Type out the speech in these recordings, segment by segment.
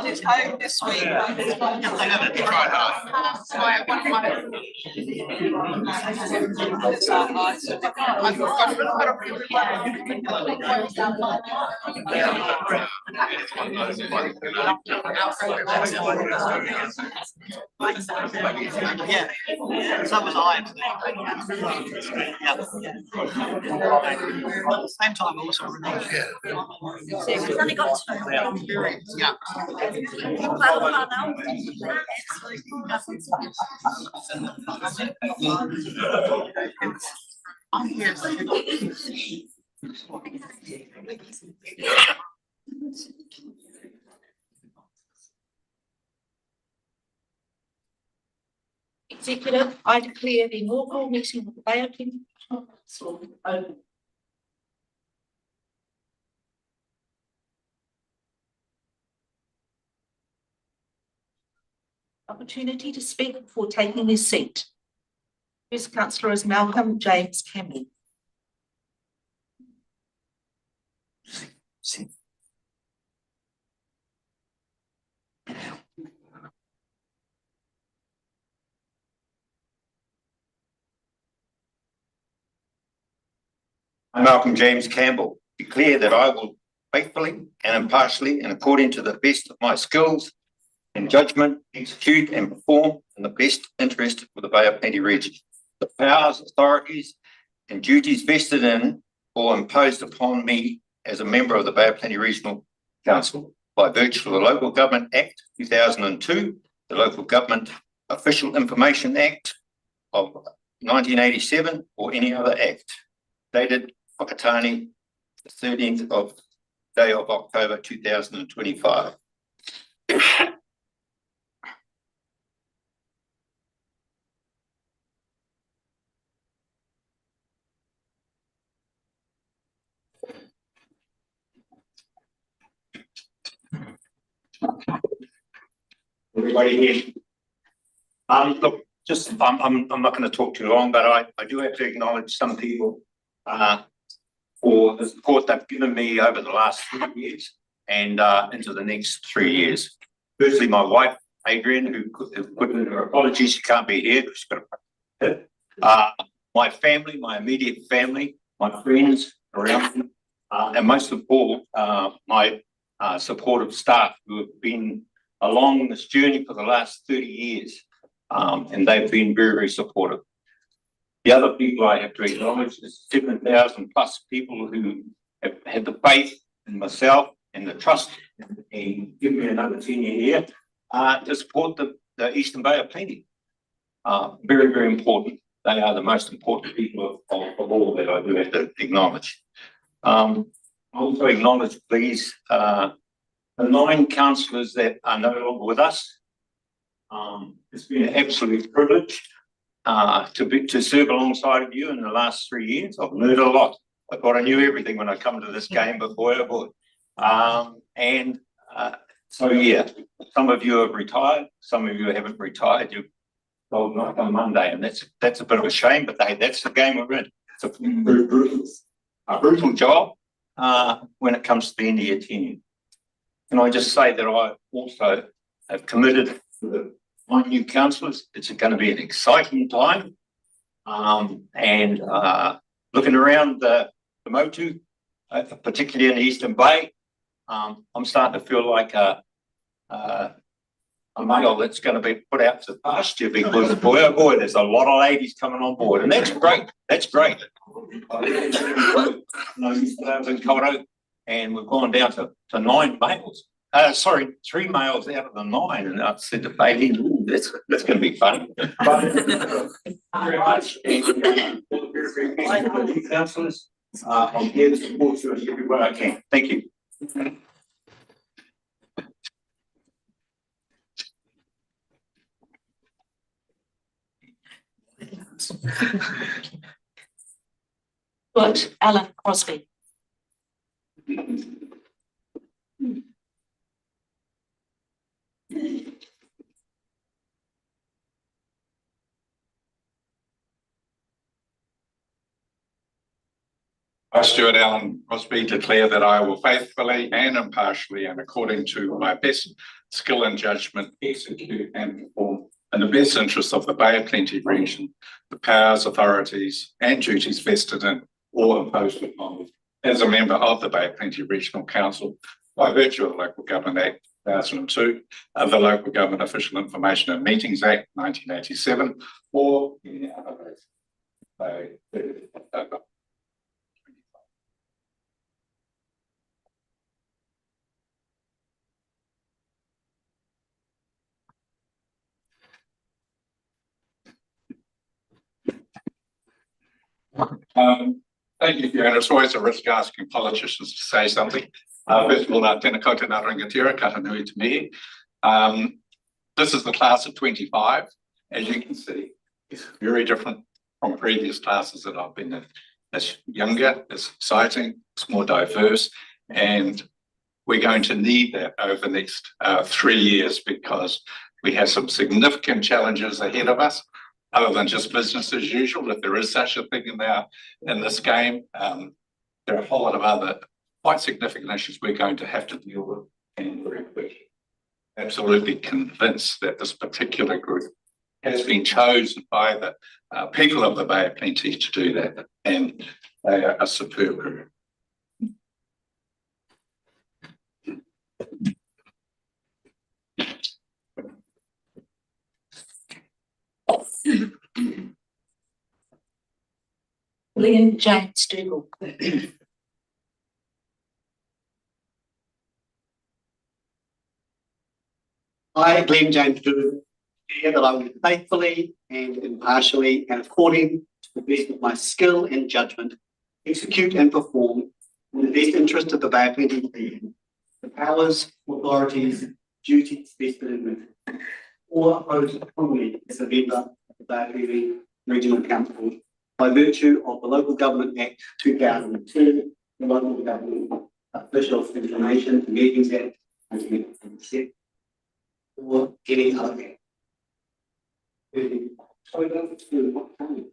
It's home this week. Yeah, so was I. At the same time, also We've only got two. yeah. Executive, I declare the inaugural meeting of the Bay of Plenty Council open. Opportunity to speak before taking his seat. First councillor is Malcolm James Campbell. I, Malcolm James Campbell, declare that I will faithfully and impartially and according to the best of my skills and judgment execute and perform in the best interest of the Bay of Plenty region the powers, authorities and duties vested in or imposed upon me as a member of the Bay of Plenty Regional Council by virtue of the Local Government Act 2002, the Local Government Official Information Act of 1987 or any other act dated Whakatane, the 13th of day of October 2025. Everybody here. Look, just I'm not going to talk too long, but I do have to acknowledge some people for the support they've given me over the last 3 years and into the next 3 years. Firstly, my wife, Adrian, who put in her apologies, she can't be here because she's got a my family, my immediate family, my friends around me, and most of all, my supportive staff who have been along this journey for the last 30 years, and they've been very, very supportive. The other people I have to acknowledge is 7,000 plus people who have had the faith in myself and the trust and give me another tenure here to support the Eastern Bay of Plenty. Very, very important. They are the most important people of all that I do have to acknowledge. I also acknowledge, please, the 9 councillors that are no longer with us. It's been an absolute privilege to serve alongside of you in the last 3 years. I've learned a lot. I thought I knew everything when I come to this game, but boy, oh boy. So yeah, some of you have retired, some of you haven't retired. You've told like on Monday, and that's a bit of a shame, but hey, that's the game we're in. It's a brutal job when it comes to the end of your tenure. Can I just say that I also have committed to the 9 new councillors. It's going to be an exciting time. Looking around the Motu, particularly in the Eastern Bay, I'm starting to feel like a male that's going to be put out to pasture because boy, oh boy, there's a lot of ladies coming on board, and that's great. That's great. In Kawerau, and we've gone down to 9 males. Sorry, 3 males out of the 9, and I said to Bailey, "Ooh, that's going to be fun." But very much, and very thankful to you councillors. I'm here to support you in every way I can. Thank you. But Alan Crosby. I, Stuart Allen Crosby, declare that I will faithfully and impartially and according to my best skill and judgment execute and perform in the best interests of the Bay of Plenty region the powers, authorities and duties vested in or imposed upon me as a member of the Bay of Plenty Regional Council by virtue of Local Government Act 2002, of the Local Government Official Information and Meetings Act 1987, or any other act. Thank you, Fiona. It's always a risk asking politicians to say something. First of all, tēnā koutou ngā rangatira, kata nui te mihi. This is the class of 25. As you can see, it's very different from previous classes that I've been in. It's younger, it's exciting, it's more diverse, and we're going to need that over the next 3 years because we have some significant challenges ahead of us. Other than just business as usual, if there is such a thing in this game, there are a whole lot of other quite significant issues we're going to have to deal with, and very quickly. Absolutely convinced that this particular group has been chosen by the people of the Bay of Plenty to do that, and they are a superb group. William James Dougal. I, Glenn James Dougal, declare that I will faithfully and impartially and according to the best of my skill and judgment execute and perform in the best interest of the Bay of Plenty region the powers, authorities, duties vested in me, or imposed upon me as a member of the Bay of Plenty Regional Council by virtue of the Local Government Act 2002, the Local Government Official Information and Meetings Act 1987, or any other act. So we don't do what time.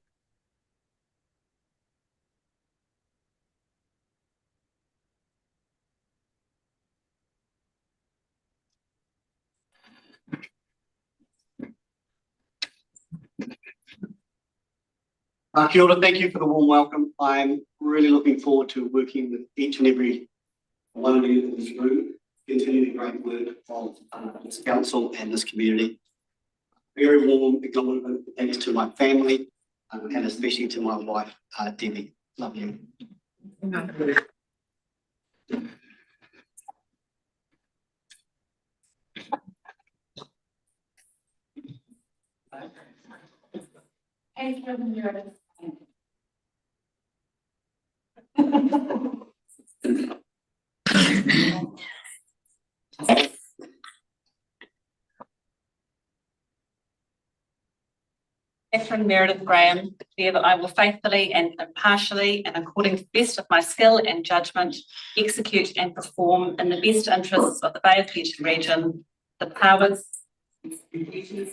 Kia ora, thank you for the warm welcome. I'm really looking forward to working with each and every one of you in this room, continue the great work of this council and this community. Very warm acknowledgement thanks to my family and especially to my wife, Debbie. Love you. Catherine Meredith Graham, declare that I will faithfully and impartially and according to the best of my skill and judgment execute and perform in the best interests of the Bay of Plenty region the powers and duties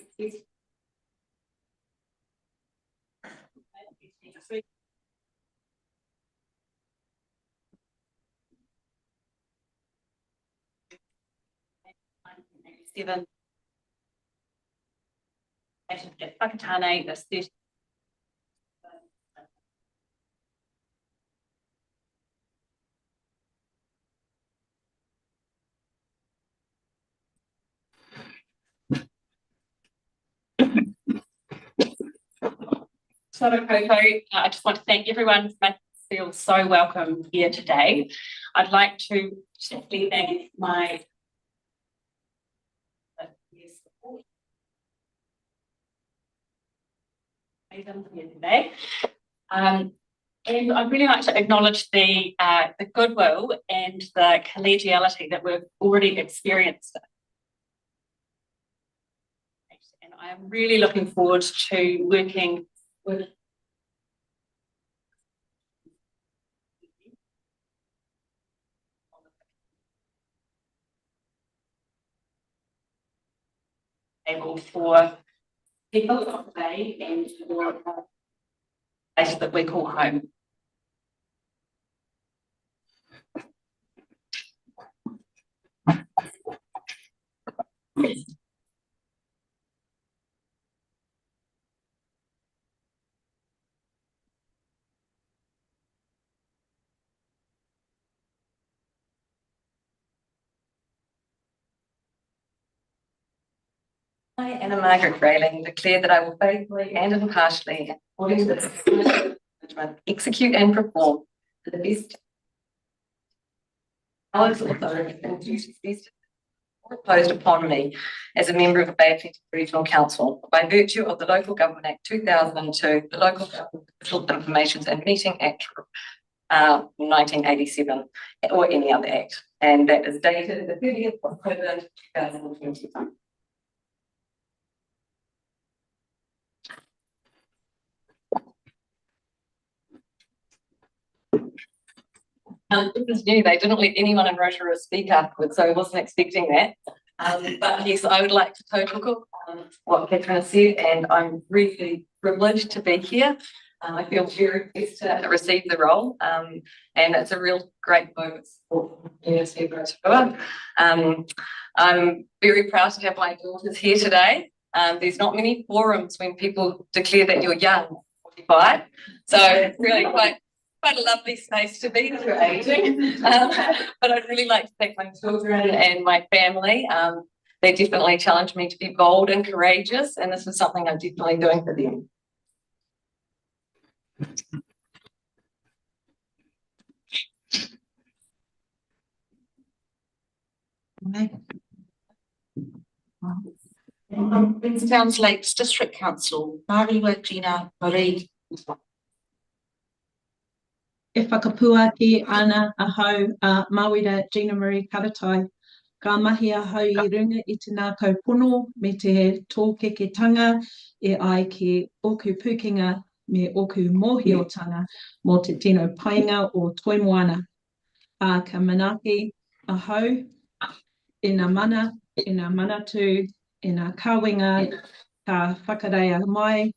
seven. At Whakatane, the 30. I just want to thank everyone for making me feel so welcome here today. I'd like to particularly thank my support. Item here today. And I'd really like to acknowledge the goodwill and the collegiality that we've already experienced. And I am really looking forward to working with able for people of the day and for the place that we call home. I, Anna Margaret Grayling, declare that I will faithfully and impartially, according to the judgment, execute and perform to the best powers, authority, and duties vested or imposed upon me as a member of the Bay of Plenty Regional Council by virtue of the Local Government Act 2002, the Local Government Official Information and Meeting Act 1987, or any other act, and that is dated the 30th of October 2021. This is new. They didn't let anyone in Rotorua speak afterwards, so I wasn't expecting that. But yes, I would like to total what Catherine has said, and I'm really privileged to be here. I feel very blessed to receive the role, and it's a real great moment for the University of Rotorua. I'm very proud to have my daughters here today. There's not many forums when people declare that you're young, 45, so it's really quite a lovely space to be creating. But I'd really like to thank my children and my family. They definitely challenged me to be bold and courageous, and this is something I'm definitely doing for them. Queenstown Lakes District Council, Mariwa Gina Marie. E whakapuaki ana ahau a Mawira Gina Marie Karatai. Ka mahi ahau I runga I te nā kaupono me te tōkeketanga e ai ke oku pukinga me oku mōhiotanga mō te tino painga o Toi Moana. Ka manaki ahau e nā mana, e nā manatu, e nā kāwenga, ka whakareia mai,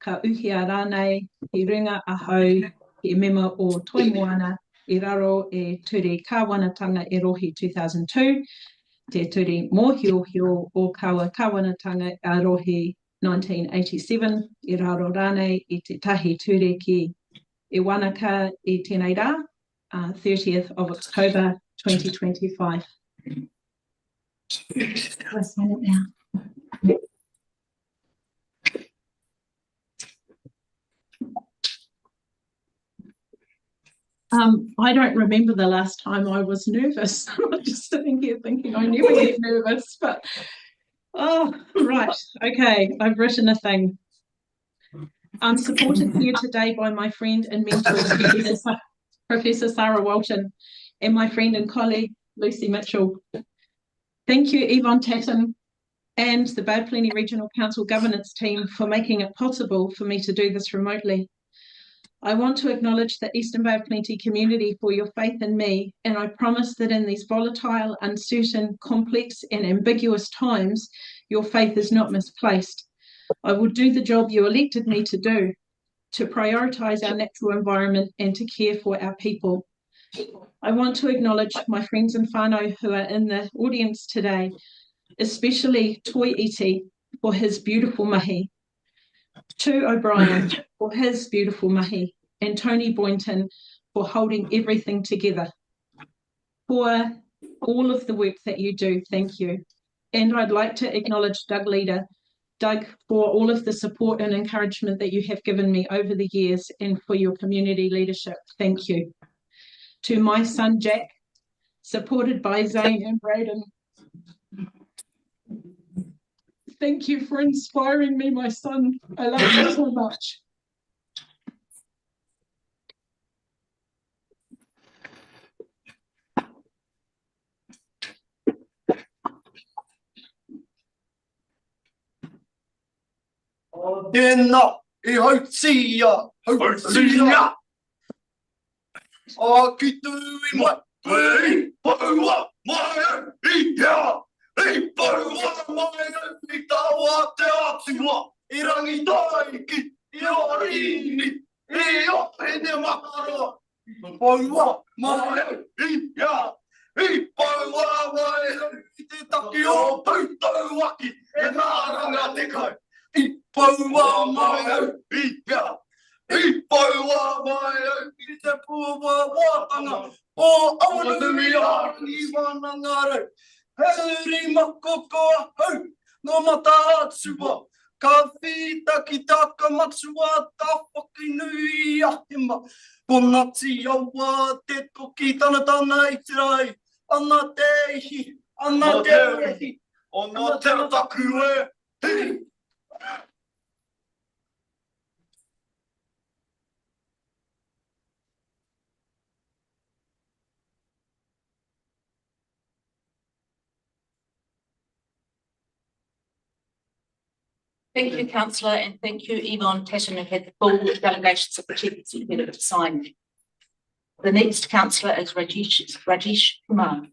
ka uhia rānei, I runga ahau I mema o Toi Moana I raro e ture kāwanatanga e rohi 2002, te ture mōhiohio o kawa kāwanatanga a rohi 1987, I raro rānei I te tahi ture ki e wanaka I tēnei rā, 30th of October 2025. Let's sign it now. I don't remember the last time I was nervous. I'm just sitting here thinking I never get nervous, but oh, right. Okay, I've written a thing. I'm supported here today by my friend and mentor, Professor Sarah Walton, and my friend and colleague, Lucy Mitchell. Thank you, Yvonne Tatton, and the Bay of Plenty Regional Council governance team for making it possible for me to do this remotely. I want to acknowledge the Eastern Bay of Plenty community for your faith in me, and I promise that in these volatile, uncertain, complex and ambiguous times, your faith is not misplaced. I will do the job you elected me to do, to prioritise our natural environment and to care for our people. I want to acknowledge my friends and whānau who are in the audience today, especially Toi Iti for his beautiful mahi, Tu O'Brien for his beautiful mahi, and Tony Boynton for holding everything together. For all of the work that you do, thank you. And I'd like to acknowledge Doug Leader, Doug, for all of the support and encouragement that you have given me over the years and for your community leadership, thank you. To my son Jack, supported by Zane and Braden, thank you for inspiring me, my son. I love you so much. Tēnā, e hautsia, hautsia. Ki tui mai, i paua mai, i ia. I paua mai, i taua te atua. I rangi tai ki, i orini, i opene makaro. I paua mai, i ia. I paua mai, i te taki o pautau aki, e ngā ranga te kai. I paua mai, i ia. I paua mai, i te pua wātanga, o awanui arangi whanangare. Heri makokoa hau, no mata atua, ka whita ki taka matua, ta whakinui ahima. Ponati awa te toki tana tana i te rai, ana te ihi, ana te ihi, ana te taku e, hei. Thank you, councillor, and thank you, Yvonne Tatton, who had the full delegations of the Chief Executive to sign. The next councillor is Rajesh Kumar.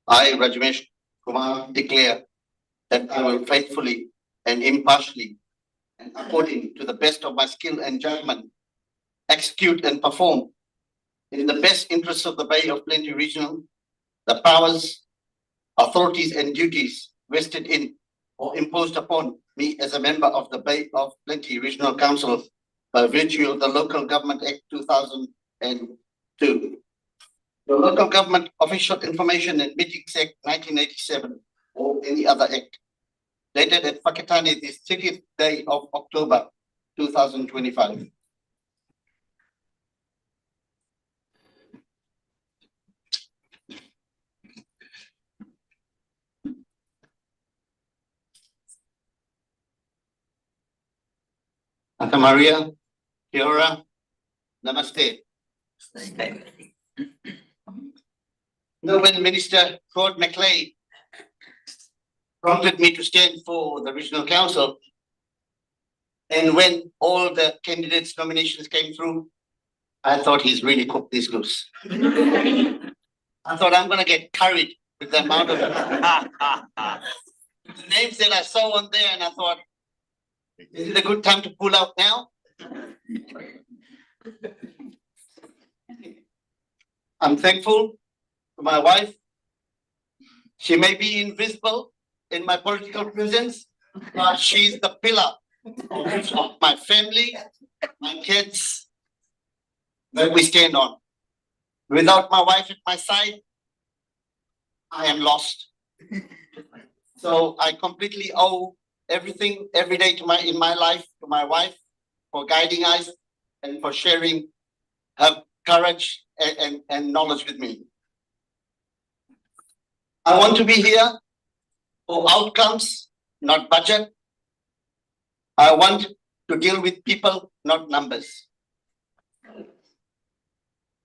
I, Rajesh Kumar, declare that I will faithfully and impartially and according to the best of my skill and judgment execute and perform in the best interests of the Bay of Plenty Regional the powers, authorities and duties vested in or imposed upon me as a member of the Bay of Plenty Regional Council by virtue of the Local Government Act 2002. The Local Government Official Information and Meetings Act 1987 or any other act dated at Whakatane the 30th day of October 2025. Anta Maria, kia ora, namaste. Now, when Minister Claude McLeay prompted me to stand for the Regional Council, and when all the candidates' nominations came through, I thought he's really cooked this goose. I thought I'm going to get carried with the amount of the names that I saw on there, and I thought, is it a good time to pull out now? I'm thankful to my wife. She may be invisible in my political presence, but she's the pillar of my family, my kids, that we stand on. Without my wife at my side, I am lost. So I completely owe everything every day in my life to my wife for guiding us and for sharing her courage and knowledge with me. I want to be here for outcomes, not budget. I want to deal with people, not numbers.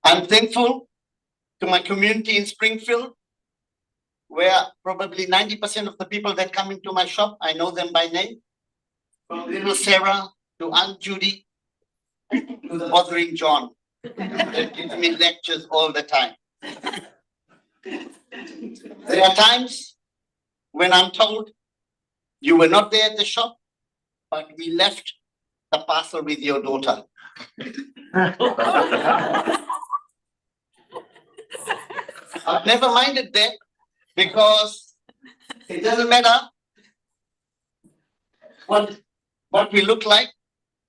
I'm thankful to my community in Springfield, where probably 90% of the people that come into my shop, I know them by name. From little Sarah to Aunt Judy to the bothering John that gives me lectures all the time. There are times when I'm told, you were not there at the shop, but we left the parcel with your daughter. I've never minded that because it doesn't matter what we look like.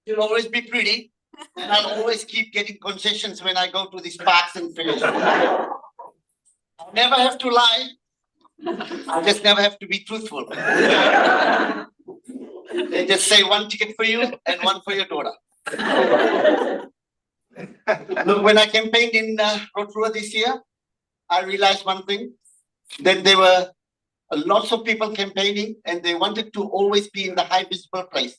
You'll always be pretty, and I'll always keep getting concessions when I go to these parks and fairs. I'll never have to lie I just never have to be truthful. They just say one ticket for you and one for your daughter. Look, when I campaigned in Rotorua this year, I realized one thing, that there were lots of people campaigning and they wanted to always be in the high visible place.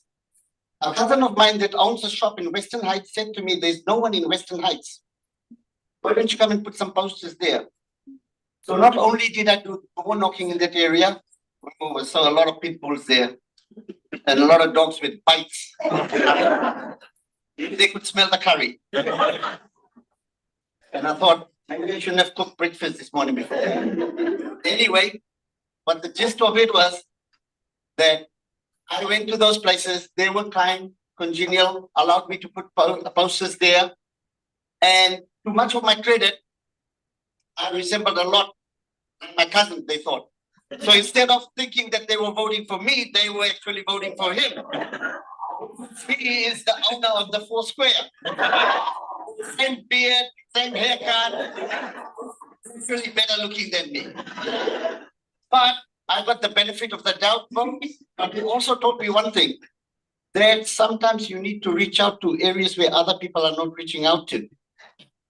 A cousin of mine that owns a shop in Western Heights said to me, there's no one in Western Heights. Why don't you come and put some posters there? So not only did I do door knocking in that area, we saw a lot of pit bulls there and a lot of dogs with bites. They could smell the curry. And I thought, maybe I shouldn't have cooked breakfast this morning before. Anyway, but the gist of it was that I went to those places, they were kind, congenial, allowed me to put posters there. And to much of my credit, I resembled a lot my cousin, they thought. So instead of thinking that they were voting for me, they were actually voting for him. He is the owner of the Four Square. Same beard, same haircut, really better looking than me. But I got the benefit of the doubt from me, but he also taught me one thing, that sometimes you need to reach out to areas where other people are not reaching out to.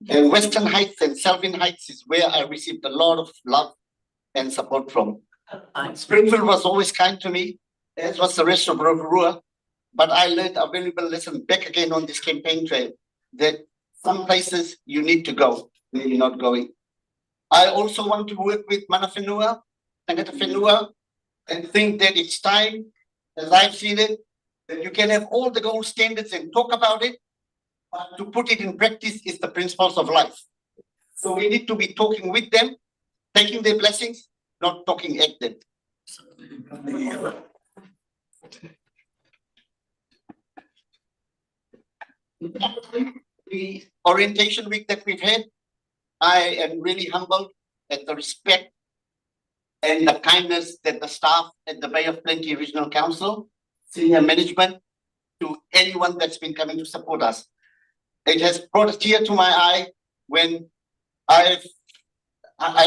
And Western Heights and Selvin Heights is where I received a lot of love and support from. Springfield was always kind to me, as was the rest of Rotorua. But I learned a valuable lesson back again on this campaign trail, that some places you need to go where you're not going. I also want to work with Mana Whenua, Tangata Whenua, and think that it's time, as I've seen it, that you can have all the gold standards and talk about it, but to put it in practice is the principles of life. So we need to be talking with them, taking their blessings, not talking at them. The orientation week that we've had, I am really humbled at the respect and the kindness that the staff at the Bay of Plenty Regional Council, senior management, to anyone that's been coming to support us. It has brought a tear to my eye when I've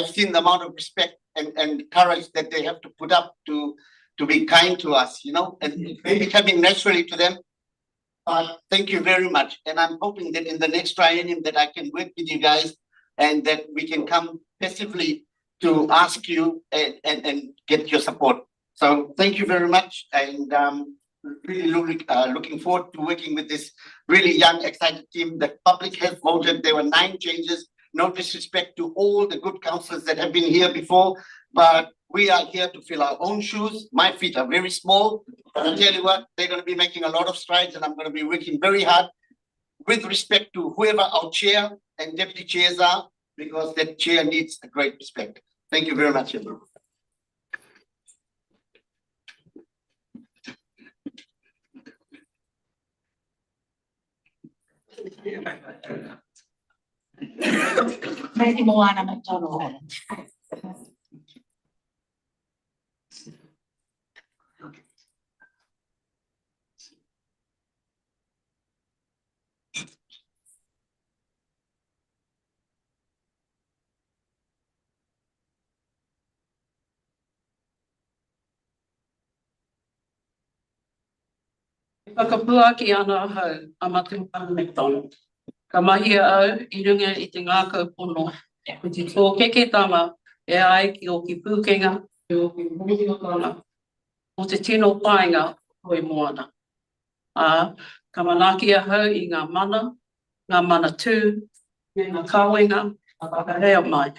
seen the amount of respect and courage that they have to put up to be kind to us, you know, and it may be coming naturally to them. Thank you very much. And I'm hoping that in the next triennium that I can work with you guys and that we can come passively to ask you and get your support. So thank you very much. And really looking forward to working with this really young, excited team. The public has voted. There were 9 changes. No disrespect to all the good councillors that have been here before, but we are here to fill our own shoes. My feet are very small, but I'll tell you what, they're going to be making a lot of strides and I'm going to be working very hard with respect to whoever our chair and deputy chairs are, because that chair needs a great respect. Thank you very much, everyone. Maybe Moana McDonald. Whakapua ki ana hau, a Matupana McDonald. Ka mahi au, I runga I te ngākau pono. Ko te tō keke tama, e ai ki o ki pūkenga, e o ki mōhi o tana, o te tino painga o I Moana. Ka manaki a hau I ngā mana tū, me ngā kāwenga, a whakarea mai.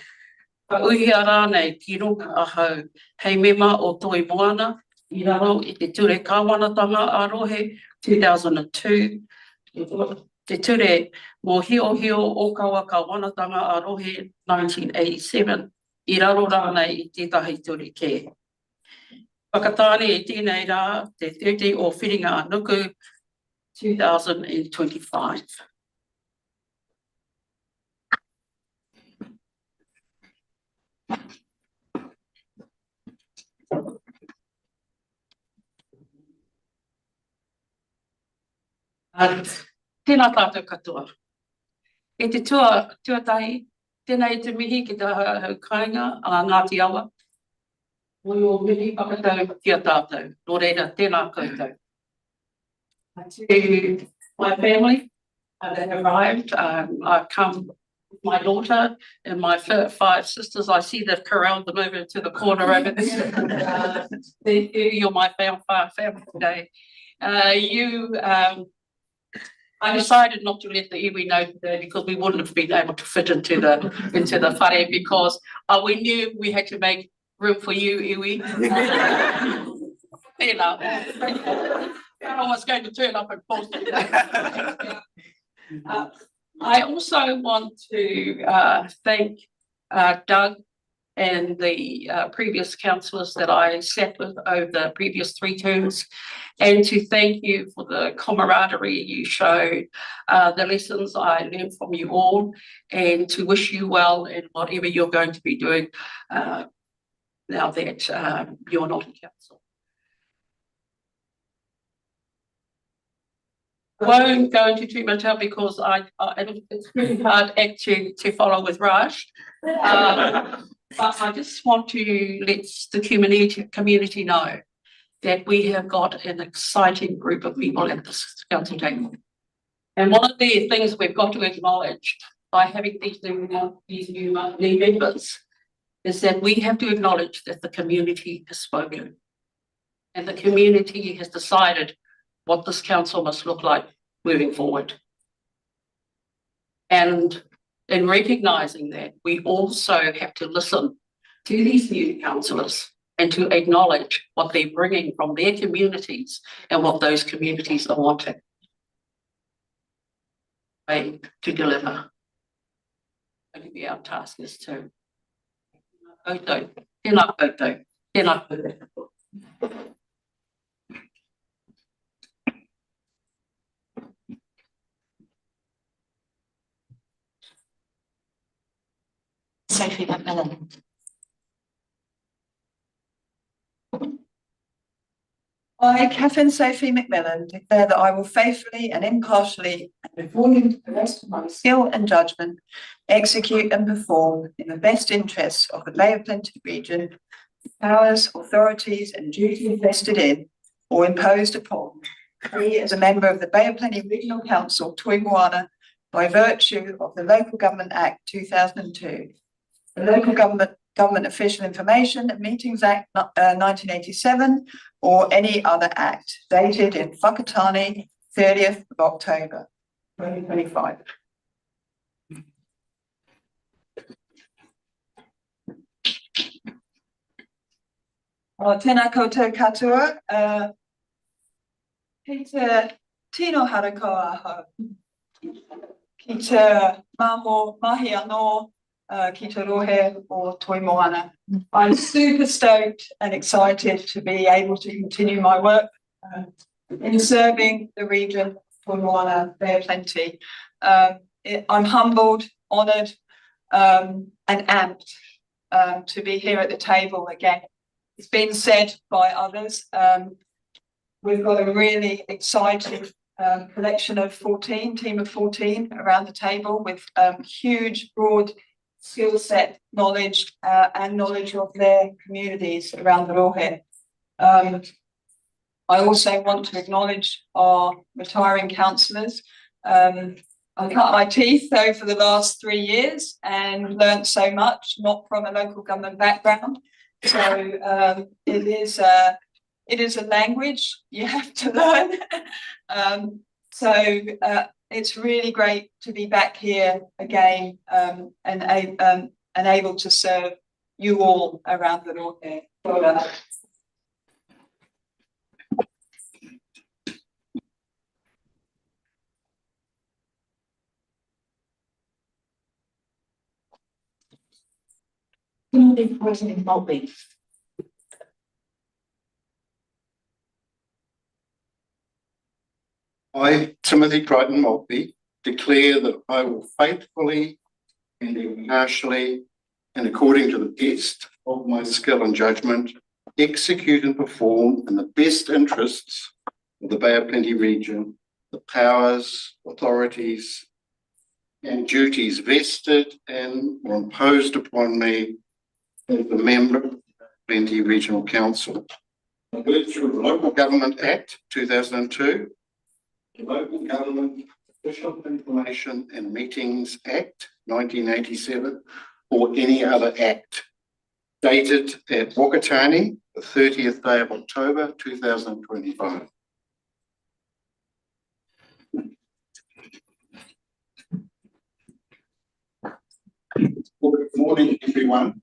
Ka uhi a rānei ki roka a hau, hei mema o toi Moana, I raro I te ture kāwanatanga a rohe, 2002. Te ture mō hio o kawa kāwanatanga a rohe, 1987. I raro rānei I tētahi ture kē. Whakatāne I tēnei rā, te 30 o whiringa a nuku, 2025. Tēnā tātou katoa. E te tuatahi, tēnā I te mihi ki tā hau kāinga a Ngāti Awa. Mui o mili whakatau kia tātou, nō reira tēnā koutou. To my family that arrived, I've come with my daughter and my 5 sisters. I see they've corralled them over to the corner over there. You're my family today. I decided not to let the iwi know today because we wouldn't have been able to fit into the whare because we knew we had to make room for you, iwi. I was going to turn up and force you. I also want to thank Doug and the previous councillors that I sat with over the previous 3 terms, and to thank you for the camaraderie you showed, the lessons I learned from you all, and to wish you well in whatever you're going to be doing now that you're not in council. I won't go into too much out because it's really hard act to follow with Raj. But I just want to let the community know that we have got an exciting group of people at this council table. And one of the things we've got to acknowledge by having these new members is that we have to acknowledge that the community has spoken. And the community has decided what this council must look like moving forward. And in recognising that, we also have to listen to these new councillors and to acknowledge what they're bringing from their communities and what those communities are wanting to deliver. Maybe our task is to Sophie McMillan. I, Catherine Sophie McMillan, declare that I will faithfully and impartially, and according to the best of my skill and judgment, execute and perform in the best interests of the Bay of Plenty region, the powers, authorities, and duties vested in or imposed upon me as a member of the Bay of Plenty Regional Council, Moana, by virtue of the Local Government Act 2002, the Local Government Official Information and Meetings Act 1987, or any other act dated in Whakatane, 30th of October, 2025. Tēnā koutou katoa, ki te tino harako aho, ki te mahi anō, ki te rohe o Toi Moana. I'm super stoked and excited to be able to continue my work in serving the region for Moana, Bay of Plenty. I'm humbled, honoured, and amped to be here at the table again. It's been said by others. We've got a really exciting collection of 14, team of 14 around the table with huge, broad skill set, knowledge, and knowledge of their communities around the Rohe. I also want to acknowledge our retiring councillors. I cut my teeth over the last 3 years and learned so much, not from a local government background. So it is a language you have to learn. It's really great to be back here again and able to serve you all around the North here. President Maltby. I, Timothy Crichton Maltby, declare that I will faithfully and impartially, and according to the best of my skill and judgment, execute and perform in the best interests of the Bay of Plenty region the powers, authorities, and duties vested and or imposed upon me as a member of the Plenty Regional Council. I worked through the Local Government Act 2002, the Local Government Official Information and Meetings Act 1987, or any other act, dated at Whakatane, the 30th day of October 2025. Well, good morning, everyone.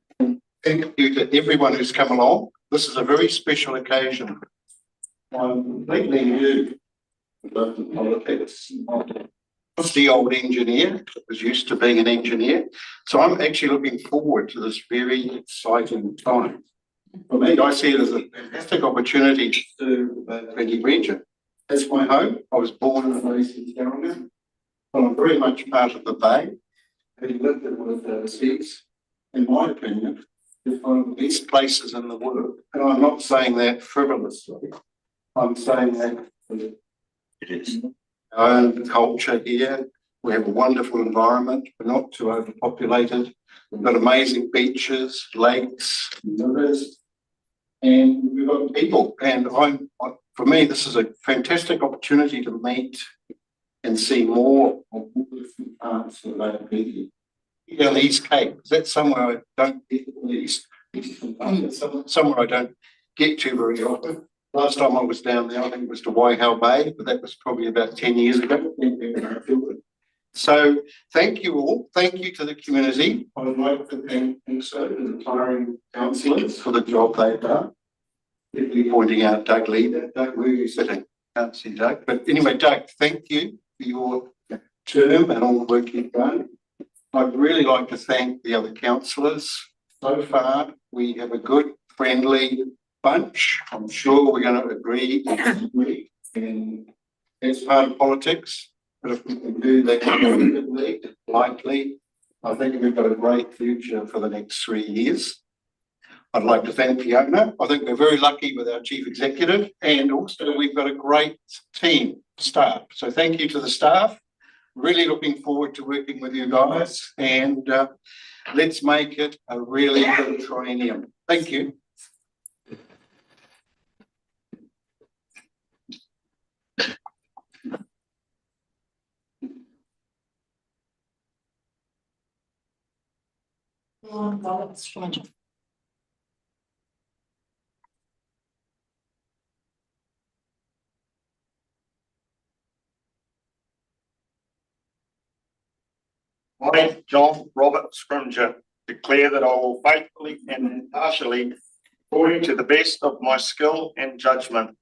Thank you to everyone who's come along. This is a very special occasion. I'm completely new to politics. I'm the old engineer that was used to being an engineer. So I'm actually looking forward to this very exciting time. For me, I see it as a fantastic opportunity to serve the Plenty region. It's my home. I was born and raised in Tauranga. I'm very much part of the Bay. Having lived in one of the seas, in my opinion, is one of the best places in the world. And I'm not saying that frivolously. I'm saying that it is. Our own culture here. We have a wonderful environment. We're not too overpopulated. We've got amazing beaches, lakes, rivers, and we've got people. And for me, this is a fantastic opportunity to meet and see more of different parts of the Bay. Here on the East Cape, that's somewhere I don't get to the East. Somewhere I don't get to very often. Last time I was down there, I think it was to Waihau Bay, but that was probably about 10 years ago. So thank you all. Thank you to the community. I would like to thank also the retiring councillors for the job they've done. Particularly pointing out Doug Leader. Doug, where are you sitting? Can't see Doug. But anyway, Doug, thank you for your term and all the work you've done. I'd really like to thank the other councillors. So far, we have a good, friendly bunch. I'm sure we're going to agree and it's part of politics. But if we can do that collectively, lightly, I think we've got a great future for the next 3 years. I'd like to thank Fiona. I think we're very lucky with our chief executive, and also we've got a great team, staff. So thank you to the staff. Really looking forward to working with you guys, and let's make it a really good triennium. Thank you. I, John Robert Scrimger, declare that I will faithfully and impartially, according to the best of my skill and judgment,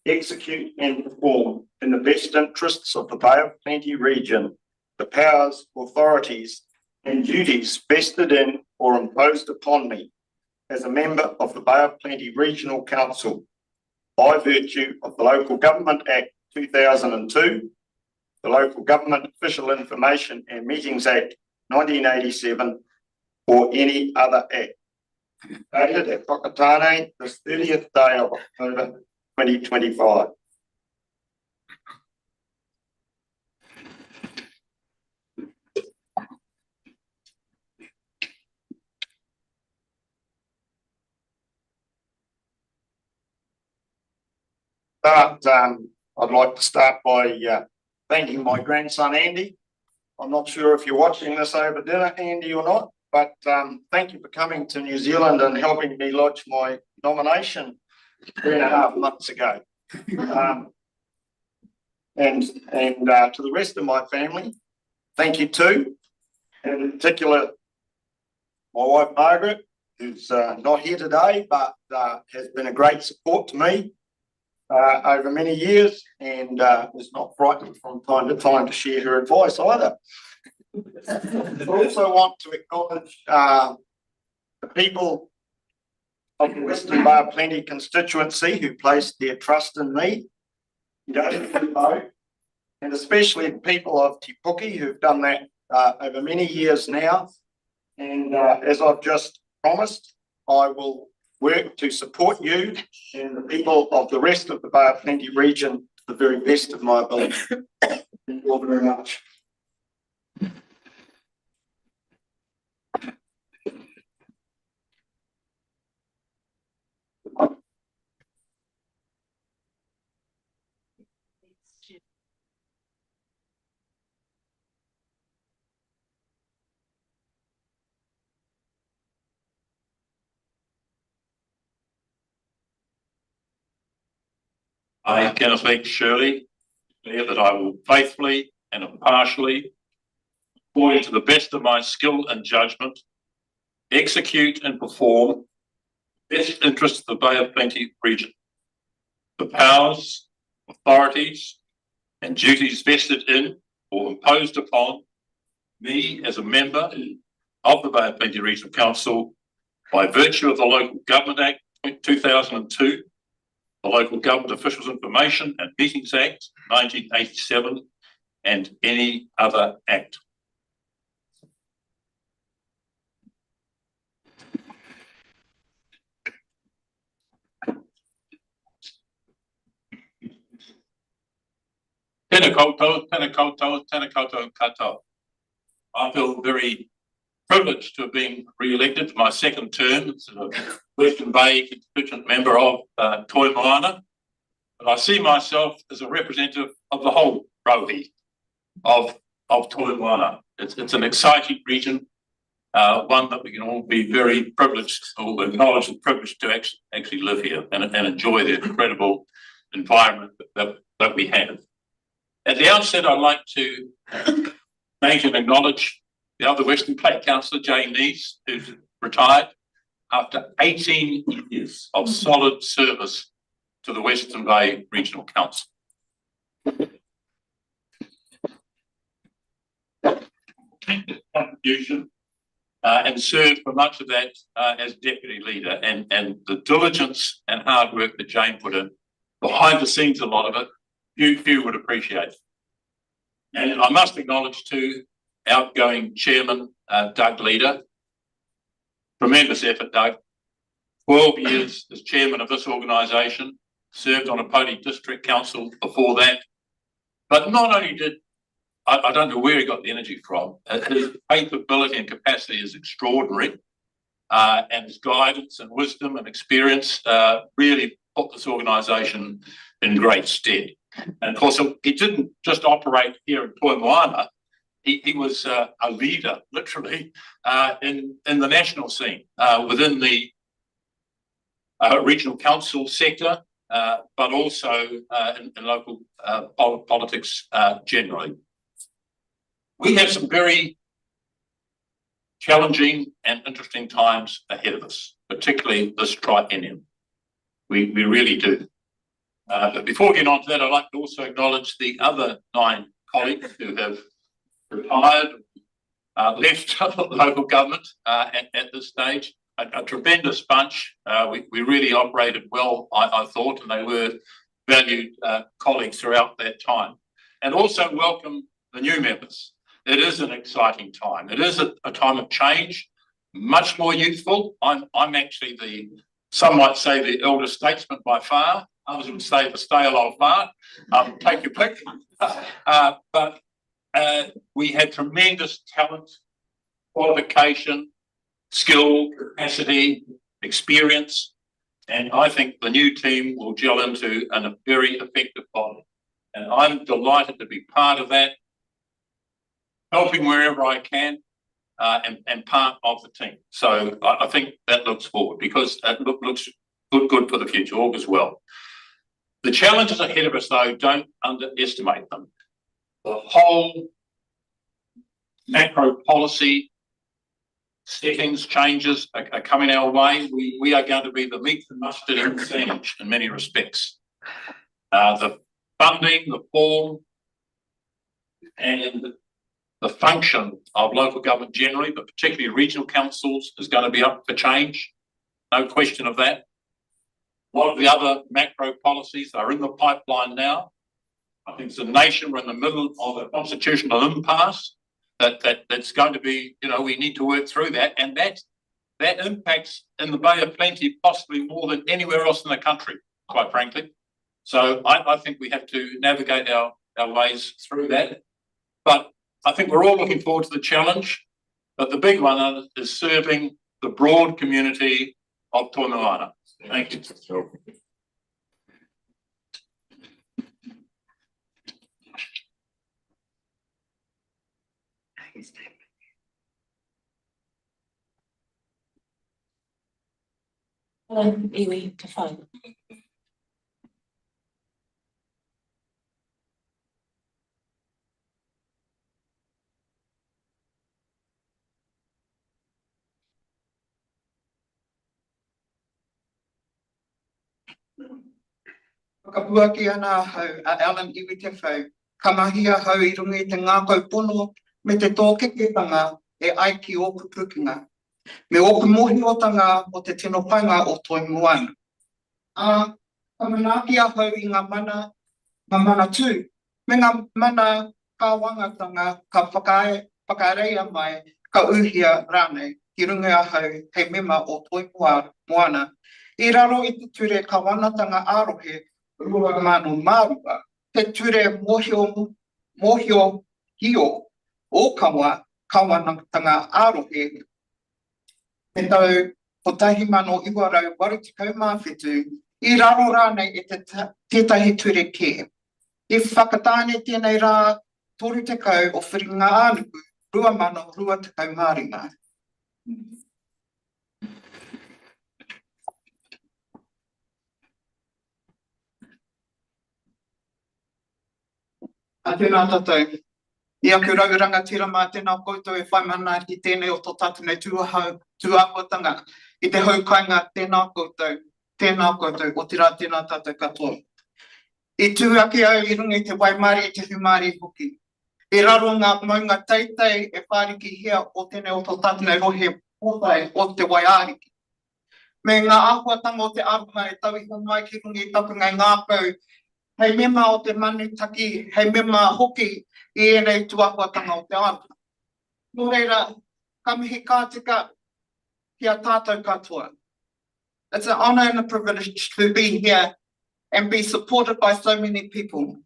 execute and perform in the best interests of the Bay of Plenty region the powers, authorities, and duties vested in or imposed upon me as a member of the Bay of Plenty Regional Council by virtue of the Local Government Act 2002, the Local Government Official Information and Meetings Act 1987, or any other act. Dated at Whakatane, this 30th day of October 2025. But I'd like to start by thanking my grandson Andy. I'm not sure if you're watching this over dinner, Andy, or not, but thank you for coming to New Zealand and helping me lodge my nomination 3.5 months ago. And to the rest of my family, thank you too. And in particular, my wife Margaret, who's not here today, but has been a great support to me over many years, and is not frightened from time to time to share her advice either. I also want to acknowledge the people of the Western Bay of Plenty constituency who placed their trust in me. You don't know, and especially the people of Te Puke who've done that over many years now. And as I've just promised, I will work to support you and the people of the rest of the Bay of Plenty region to the very best of my ability. Thank you all very much. I, Kenneth Lake Shirley, declare that I will faithfully and impartially, according to the best of my skill and judgment, execute and perform the best interests of the Bay of Plenty region. The powers, authorities, and duties vested in or imposed upon me as a member of the Bay of Plenty Regional Council by virtue of the Local Government Act 2002, the Local Government Officials Information and Meetings Act 1987, and any other act. Tēnā koutou, tēnā koutou, tēnā koutou katoa. I feel very privileged to have been re-elected for my second term as a Western Bay constituent member of Moana. But I see myself as a representative of the whole rohi of Moana. It's an exciting region, one that we can all be very privileged or acknowledge the privilege to actually live here and enjoy the incredible environment that we have. At the outset, I'd like to thank and acknowledge the other Western Bay Councillor, Jane Neese, who's retired after 18 years of solid service to the Western Bay Regional Council. Contribution and served for much of that as deputy leader, and the diligence and hard work that Jane put in behind the scenes, a lot of it, few would appreciate. And I must acknowledge too, outgoing chairman, Doug Leader. Tremendous effort, Doug. 12 years as chairman of this organisation, served on a Poti District Council before that. But not only did, I don't know where he got the energy from, his capability and capacity is extraordinary, and his guidance and wisdom and experience really put this organisation in great stead. And of course, he didn't just operate here in Moana. He was a leader, literally, in the national scene, within the regional council sector, but also in local politics generally. We have some very challenging and interesting times ahead of us, particularly this triennium. We really do. But before getting on to that, I'd like to also acknowledge the other 9 colleagues who have retired, left local government at this stage. A tremendous bunch. We really operated well, I thought, and they were valued colleagues throughout that time. And also welcome the new members. It is an exciting time. It is a time of change, much more youthful. I'm actually some might say the elder statesman by far. Others would say the stale old fart. Take your pick. But we had tremendous talent, qualification, skill, capacity, experience, and I think the new team will gel into a very effective body. And I'm delighted to be part of that, helping wherever I can, and part of the team. So I think that looks forward, because it looks good for the future, augurs well. The challenges ahead of us, though, don't underestimate them. The whole macro policy settings, changes are coming our way. We are going to be the meat and mustard in the sandwich in many respects. The funding, the form, and the function of local government generally, but particularly regional councils, is going to be up for change. No question of that. A lot of the other macro policies are in the pipeline now. I think as a nation, we're in the middle of a constitutional impasse that's going to be, we need to work through that, and that impacts in the Bay of Plenty possibly more than anywhere else in the country, quite frankly. So I think we have to navigate our ways through that. But I think we're all looking forward to the challenge, but the big one is serving the broad community of Moana. Thank you. Iwi te whai. Whakapua ki ana hau a Alan iwi te whau. Ka mahi a hau I runga I te ngākau pono me te tōkeketanga e ai ki oku pukinga. Me oku mohiotanga o te tino painga o toi Moana. Ka manaaki a hau I ngā mana tū. Me ngā mana ka wangatanga ka whakareia mai ka uhia rānei ki runga a hau hei mema o toi Moana. I raro I te ture ka wanatanga arohe rua manu marua. Te ture mohio hio o kawa wanatanga arohe. Te tau potahi mano iwa rau waru te kaumawhitu I raro rānei e tētahi ture ke. I whakatāne tēnei rā toru te kau o whiringa ānuku rua mano rua te kaumaringa. A tēnā tātou, I aku rauranga tira mā tēnā koutou e whai mana ki tēnei o tō tātou nei tuāhuatanga I te haukainga tēnā koutou, o tira tēnā tātou katoa. I tūaki au I runga I te waimari I te humari hoki. I raro ngā maunga teitei e whāriki hia o tēnei o tō tātou nei rohe pōtai o te waiāriki. Me ngā āhuatanga o te aroha e tau I mai ki runga I takunga ngāpau hei mema o te manutaki, hei mema hoki I enei tuahuatanga o te aroha. Nō reira, ka mihi kātika ki a tātou katoa. It's an honour and a privilege to be here and be supported by so many people.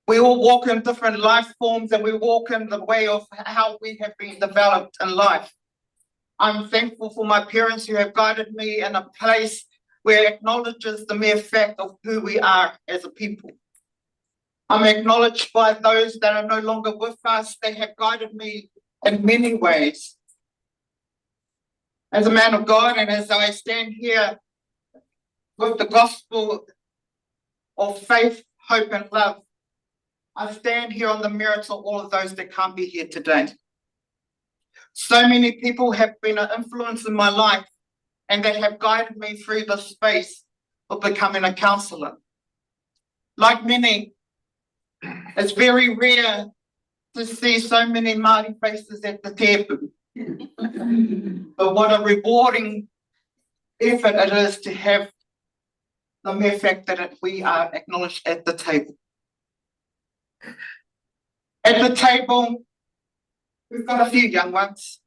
We all walk in different life forms and we walk in the way of how we have been developed in life. I'm thankful for my parents who have guided me in a place where it acknowledges the mere fact of who we are as a people. I'm acknowledged by those that are no longer with us. They have guided me in many ways. As a man of God and as I stand here with the gospel of faith, hope and love, I stand here on the merits of all of those that can't be here today. So many people have been an influence in my life and that have guided me through the space of becoming a counsellor. Like many, it's very rare to see so many Māori faces at the tepu. But what a rewarding effort it is to have the mere fact that we are acknowledged at the table. At the table, we've got a few young ones.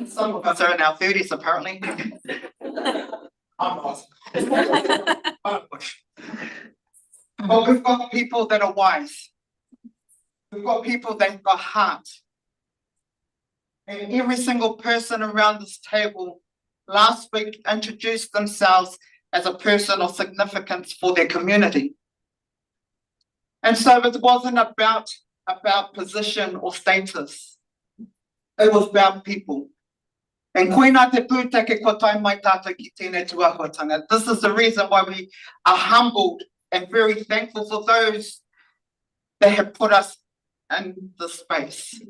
Some of us are in our 30s, apparently. I'm not. But we've got people that are wise. We've got people that have got heart. And every single person around this table last week introduced themselves as a person of significance for their community. And so it wasn't about position or status. It was about people. And koina te pūtake ko tai mai tātou ki tēnei tuahuatanga. This is the reason why we are humbled and very thankful for those that have put us in this space.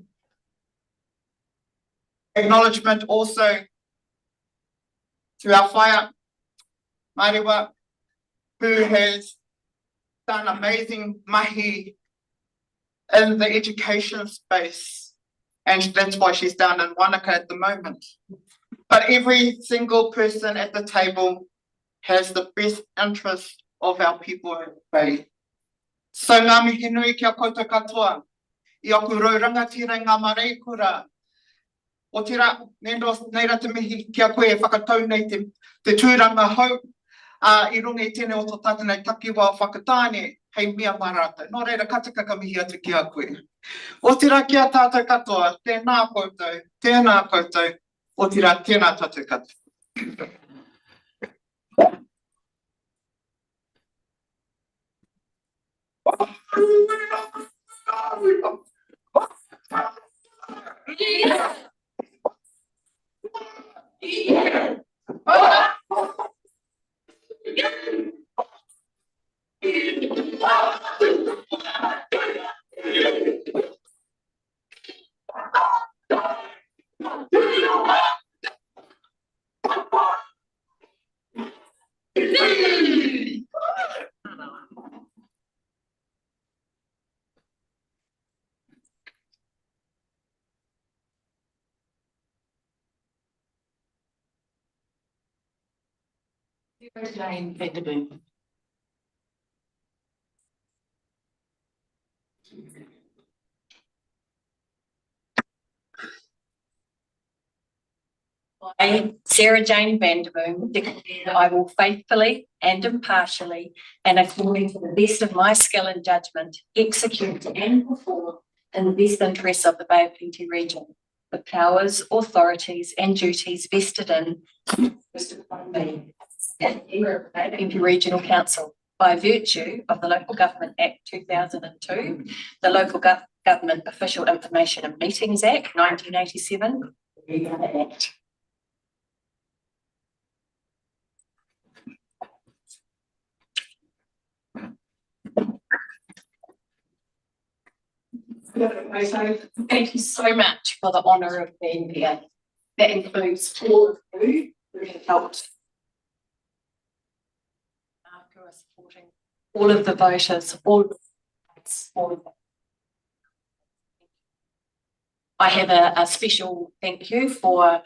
Acknowledgement also to our whaia, Mariwa, who has done amazing mahi in the education space. And that's why she's down in Wanaka at the moment. But every single person at the table has the best interest of our people at bay. So ngā mihi nui kia koutou katoa, I aku raurangatira ngā marei kura. O tira, neira te mihi kia koe e whakatau nei te tūranga hau, I runga I tēnei o tō tātou nei takiwa o whakatāne, hei mea marata. Nō reira katika ka mihi atu kia koe. O tira kia tātou katoa, tēnā koutou, o tira tēnā tātou katoa. Jane Vanderboom. I, Sarah Jane Vanderboom, declare that I will faithfully and impartially and according to the best of my skill and judgment execute and perform in the best interests of the Bay of Plenty region the powers, authorities and duties vested in me as member of the Bay of Plenty Regional Council by virtue of the Local Government Act 2002, the Local Government Official Information and Meetings Act 1987, the other Act. Thank you so much for the honour of being here. That includes all of you who have helped. Who are supporting all of the voters, all of them. I have a special thank you for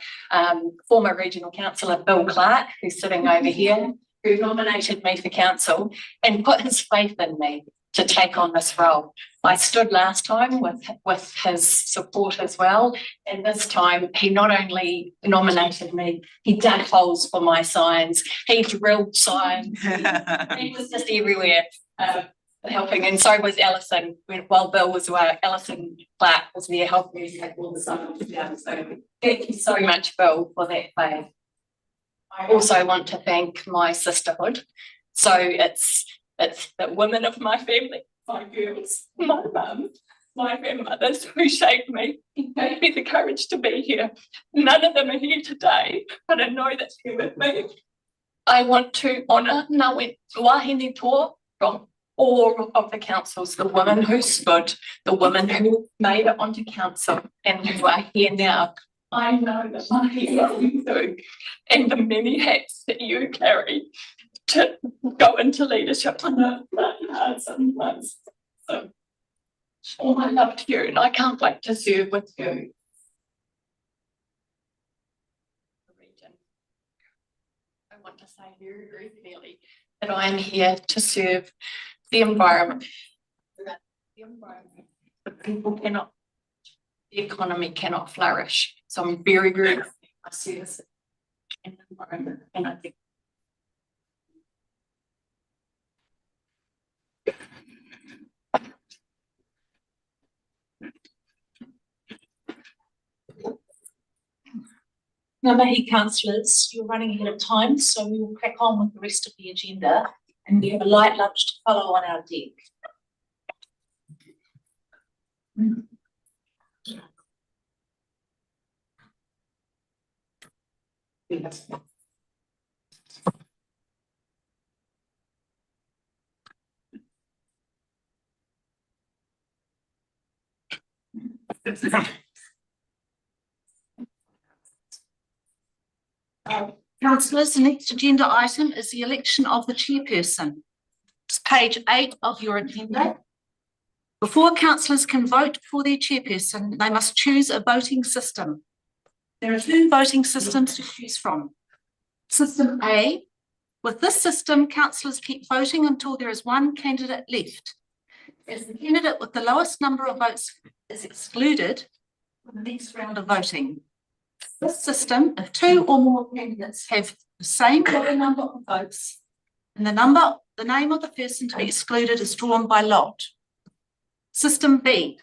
former Regional Councillor Bill Clark, who's sitting over here, who nominated me for council and put his faith in me to take on this role. I stood last time with his support as well, and this time he not only nominated me, he dug holes for my signs, he drilled signs, he was just everywhere helping, and so was Alison. While Bill was away, Alison Clark was there helping me take all the signs down. So thank you so much, Bill, for that faith. I also want to thank my sisterhood. So it's the women of my family, my girls, my mum, my grandmothers who shaped me and gave me the courage to be here. None of them are here today, but I know that they're with me. I want to honour Ngā wahine toa from all of the councils, the women who stood, the women who made it onto council and who are here now. I know that mahi you do and the many hats that you carry to go into leadership. I know it's hard sometimes. So all my love to you, and I can't wait to serve with you. I want to say very, very clearly that I am here to serve the environment. The people cannot, the economy cannot flourish. So I'm very, very happy I see this in the environment, and I think Ngā mihi councillors, you're running ahead of time, so we will crack on with the rest of the agenda, and we have a light lunch to follow on our deck. Councillors, the next agenda item is the election of the chairperson. It's page 8 of your agenda. Before councillors can vote for their chairperson, they must choose a voting system. There are 2 voting systems to choose from. System A. With this system, councillors keep voting until there is one candidate left. As the candidate with the lowest number of votes is excluded from the next round of voting. This system, if 2 or more candidates have the same number of votes, and the name of the person to be excluded is drawn by lot. System B.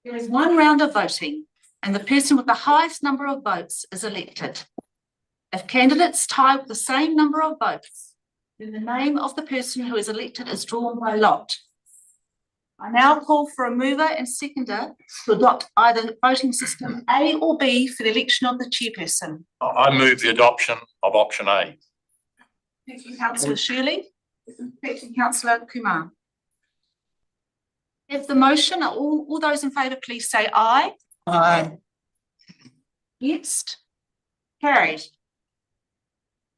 There is 1 round of voting, and the person with the highest number of votes is elected. If candidates tie with the same number of votes, then the name of the person who is elected is drawn by lot. I now call for a mover and seconder to adopt either voting system A or B for the election of the chairperson. I move the adoption of option A. Thank you, Councillor Shirley. Thank you, Councillor Kumar. If the motion, all those in favour, please say aye. Aye. Against? Carried.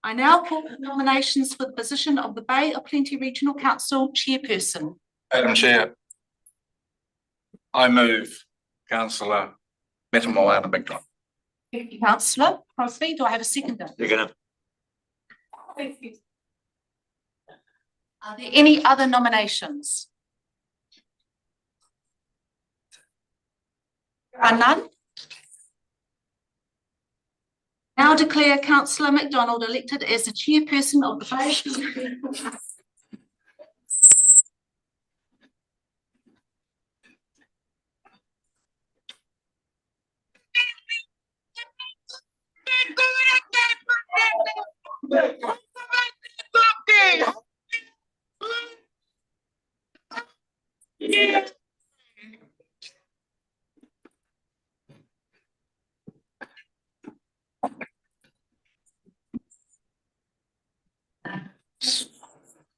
I now call for nominations for the position of the Bay of Plenty Regional Council Chairperson. Madam Chair, I move councillor Moana McDonald. Thank you, Councillor Crosby. Do I have a seconder? You're gonna, Are there any other nominations? There are none. Now declare Councillor MacDonald elected as the chairperson of the Bay.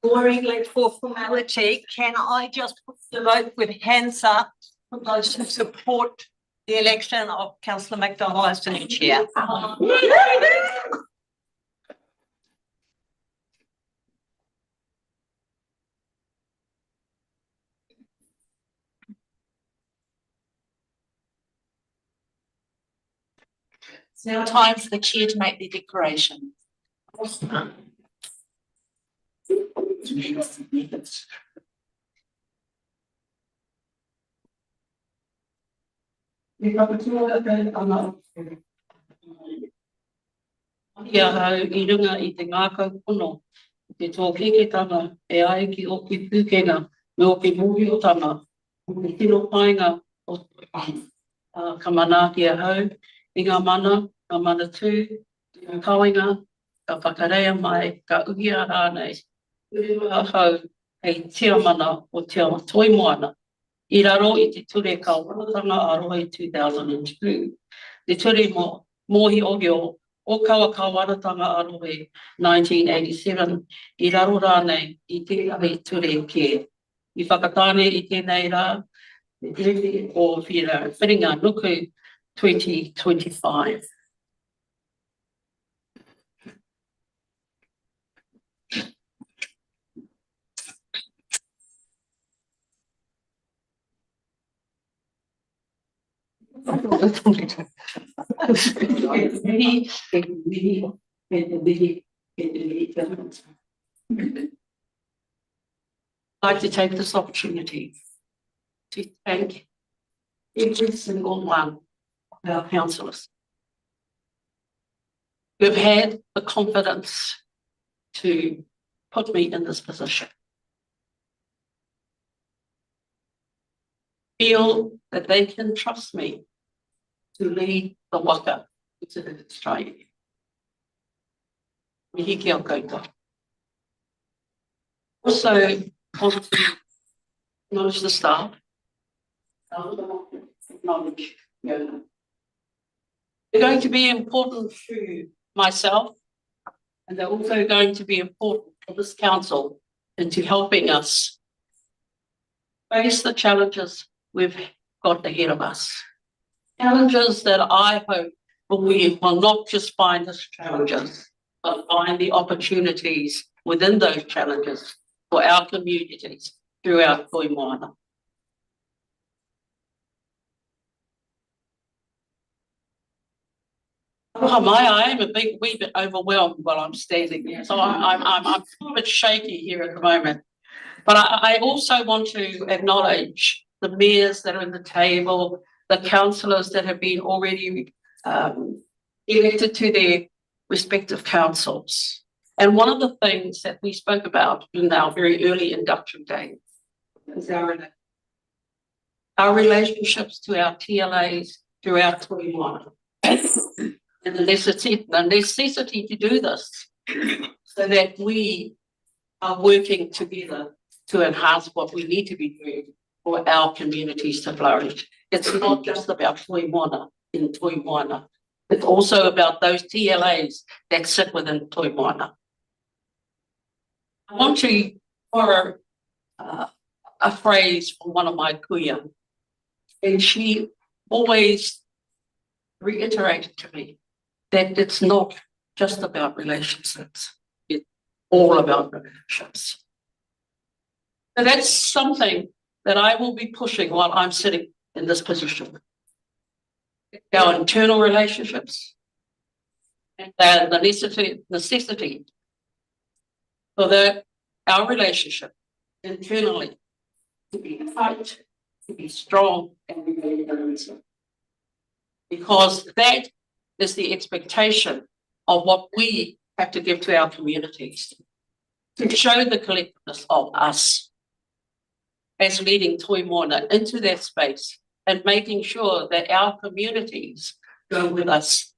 Boringly for formality, can I just put the vote with hands up for those who support the election of councillor MacDonald as the new chair? It's now time for the chair to make the declaration. Ia hau I runga I te ngākau pono, te tō keketanga e ai ki o ki pūkenga me o ki mōhiotanga o ki tino painga o ka manaaki a hau, I ngā mana tū, ngā kawenga, ka whakareia mai, ka uhia rānei, ua hau hei tia mana o te toi Moana. I raro I te ture ka waratanga aroha I 2002. Te ture mohi ohio o kawa ka waratanga arohe 1987. I raro rānei I tēnei ture ke. I whakatāne I tēnei rā, te tere o whiringa nuku 2025. I'd like to take this opportunity to thank every single one of our councillors who have had the confidence to put me in this position. Feel that they can trust me to lead the waka to the Australia. Mihi kia koutou. Also, want to acknowledge the staff. Acknowledge Fiona. They're going to be important to myself, and they're also going to be important for this council into helping us face the challenges we've got ahead of us. Challenges that I hope we will not just find as challenges, but find the opportunities within those challenges for our communities throughout Moana. I am a wee bit overwhelmed while I'm standing here, so I'm a bit shaky here at the moment. But I also want to acknowledge the mayors that are in the table, the councillors that have been already elected to their respective councils. And one of the things that we spoke about in our very early induction day is our relationships to our TLAs throughout Moana. And the necessity to do this so that we are working together to enhance what we need to be doing for our communities to flourish. It's not just about Moana in Moana. It's also about those TLAs that sit within Moana. I want to borrow a phrase from one of my kuia, and she always reiterated to me that it's not just about relationships. It's all about relationships. So that's something that I will be pushing while I'm sitting in this position. Our internal relationships and the necessity for our relationship internally to be tight, to be strong, and be very cohesive. Because that is the expectation of what we have to give to our communities, to show the collectiveness of us as leading Toi Moana into that space and making sure that our communities go with us.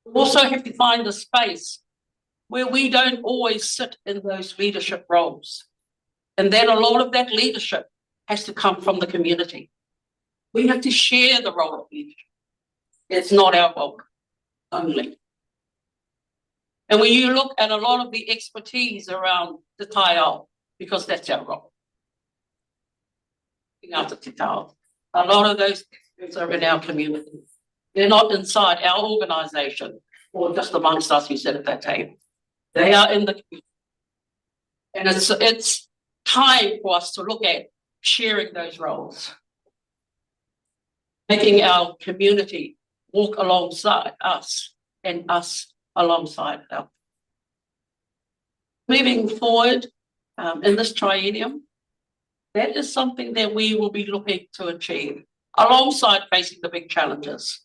We also have to find a space where we don't always sit in those leadership roles. And then a lot of that leadership has to come from the community. We have to share the role of leadership. It's not our role only. And when you look at a lot of the expertise around the taiao, because that's our role. After te tao, a lot of those experts are in our community. They're not inside our organisation or just amongst us who sit at that table. They are in the community. And it's time for us to look at sharing those roles, making our community walk alongside us and us alongside them. Moving forward in this triennium, that is something that we will be looking to achieve alongside facing the big challenges.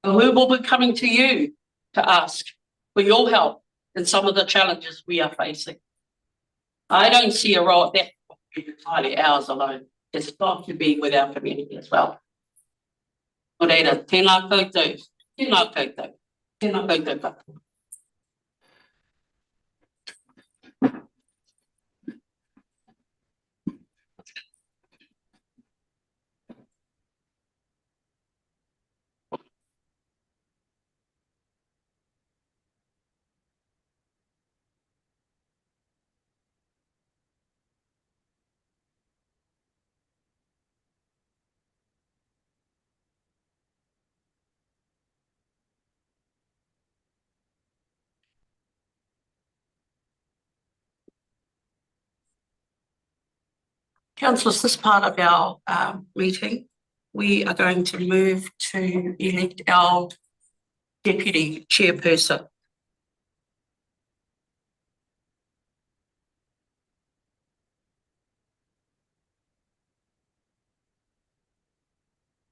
And we will be coming to you to ask for your help in some of the challenges we are facing. I don't see a role that is entirely ours alone. It's got to be with our community as well. Oreira, tēnā koutou, tēnā koutou, tēnā koutou katoa. Councillors, this part of our meeting, we are going to move to elect our deputy chairperson.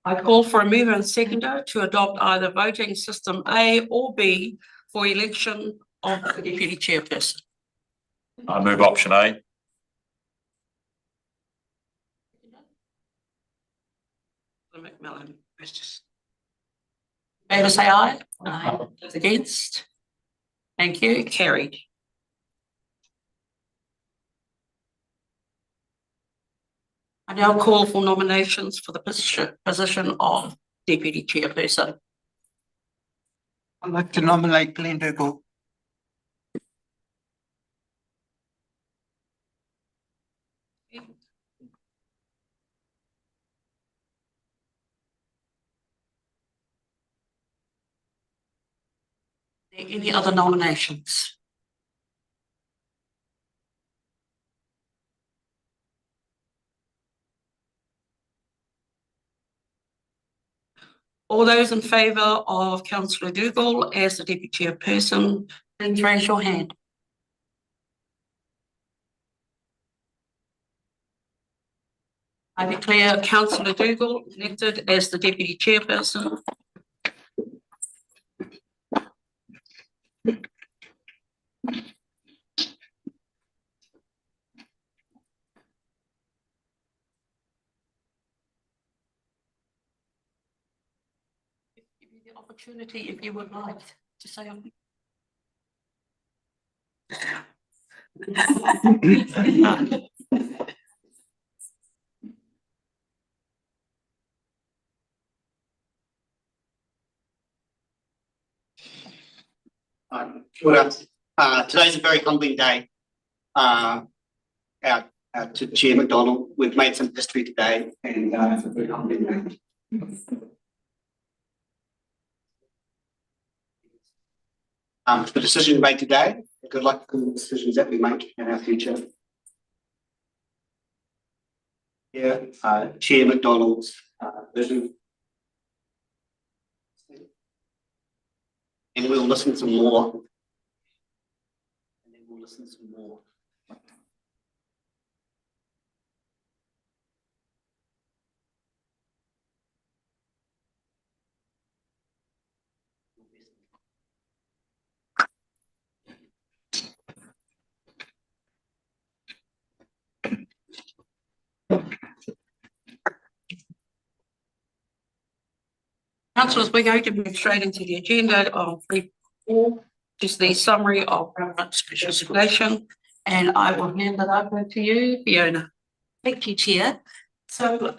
I call for a mover and seconder to adopt either voting system A or B for election of the deputy chairperson. I move option A. McMillan, favor say aye. Aye. Against? Thank you. Carried. I now call for nominations for the position of deputy chairperson. I'd like to nominate Glenn Dougal. Are there any other nominations? All those in favour of Councillor Dougal as the deputy chairperson, please raise your hand. I declare Councillor Dougal elected as the deputy chairperson. Give you the opportunity if you would like to say something. Today's a very humbling day. To Chair McDonald, we've made some history today, and it's a very humbling day. The decision made today, good luck with the decisions that we make in our future. Yeah, Chair McDonald's vision. And we'll listen some more. And then we'll listen some more. Councillors, we're going to move straight into the agenda of 3.4, just the summary of relevant legislation, and I will hand it over to you, Fiona. Thank you, Chair. So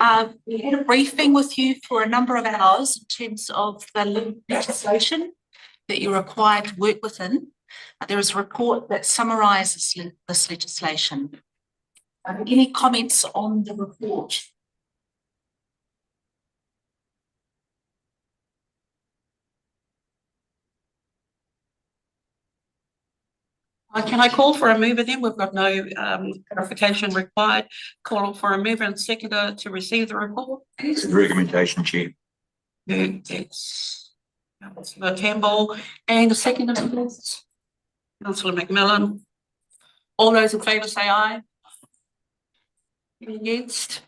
we had a briefing with you for a number of hours in terms of the legislation that you're required to work within. There is a report that summarises this legislation. Any comments on the report? Can I call for a mover then? We've got no clarification required. Call for a mover and seconder to receive the report. Recommendation, Chair. It's Councillor Campbell and the seconder, please. Councillor McMillan. All those in favour say aye. Any against?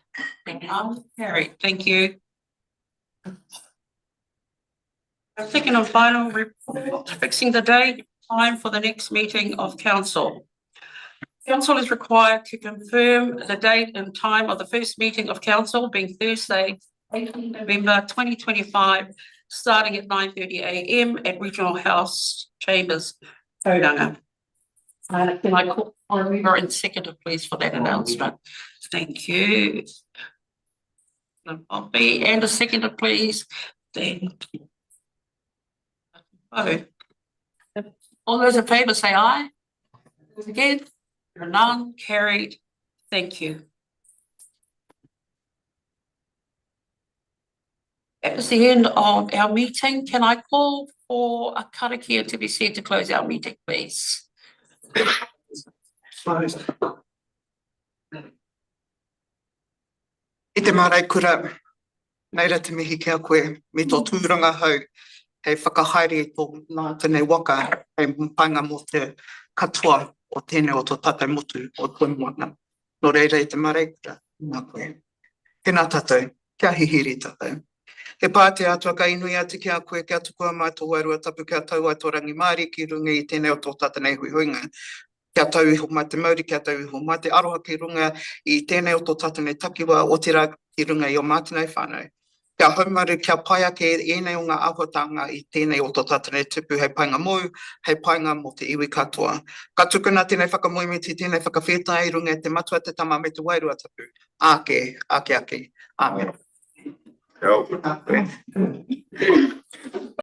None. Carried. Thank you. The second and final report, fixing the date, time for the next meeting of council. Council is required to confirm the date and time of the first meeting of council, being Thursday, 18 November 2025, starting at 9:30 a.m. at Regional House Chambers, Tauranga. Can I call for a mover and seconder, please, for that announcement? Thank you. Bobby, and a seconder, please. Then. Oh. All those in favour say aye. Those against? There are none. Carried. Thank you. That is the end of our meeting. Can I call for a karakia to be said to close our meeting, please? I te marae kura, neira te mihi kia koe, me tō tūranga hau, hei whakahaere tō nā tēnei waka, hei mpanga mo te katoa o tēnei o tō tātai motu o tō Moana. Nō reira I te marae kura, nā koe. Tēnā tātou, kia hihiri tātou. He pāte atua ka inui atu kia koe, kia tukua mai tō wairua tapu, kia tau ai tō rangi Māori, ki runga I tēnei o tō tātanei hui huinga. Kia tau iho mai te Māori, kia tau iho mai te aroha ki runga I tēnei o tō tātanei takiwa o te rā ki runga I o mātanei whānau. Kia haumaru, kia pai ake ēnei o ngā ahotanga I tēnei o tō tātanei tupu, hei painga mou, hei painga mo te iwi katoa. Ka tukuna tēnei whakamoemiti, tēnei whakawhetai runga te matua te tama me te wairua tapu. Ake, ake, ake. Amen.